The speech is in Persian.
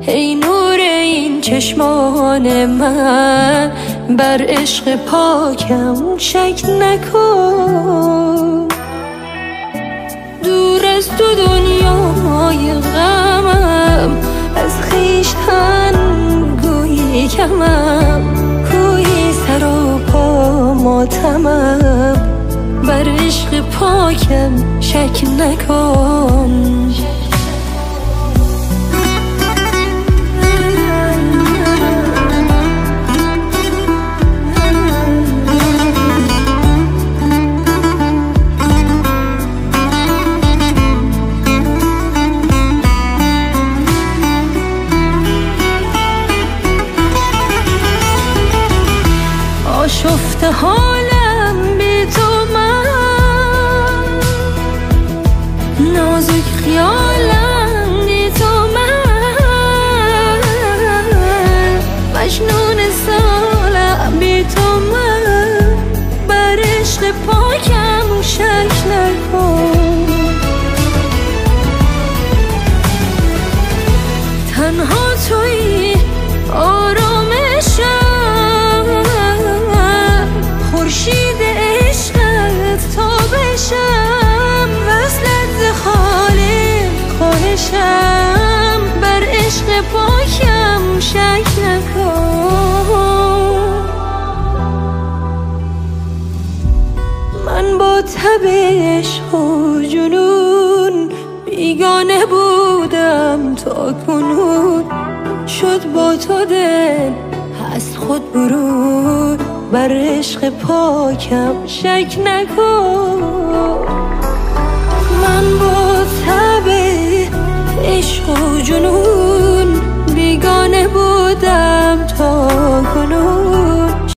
ای نور این چشمان من، بر عشق پاکم شک نکن. دور از تو دنیای غمم، از خویشتن گویی کمم، گویی سر و پا ماتمم، بر عشق پاکم شک نکن. آشفته حالم بی تو من، نازک خیالم بی تو من، مجنون سالم بی تو من، بر عشق پاکم شک نکن. تنها تویی آرامشم، خورشید عشقت تا بشم، وصلت ز خالق خواهشم، بر عشق پاکم شک نکن. من با تب عشق و جنون بیگانه بودم تا کنون، شد با تو دل هست خود برون، بر عشق پاکم شک نکن.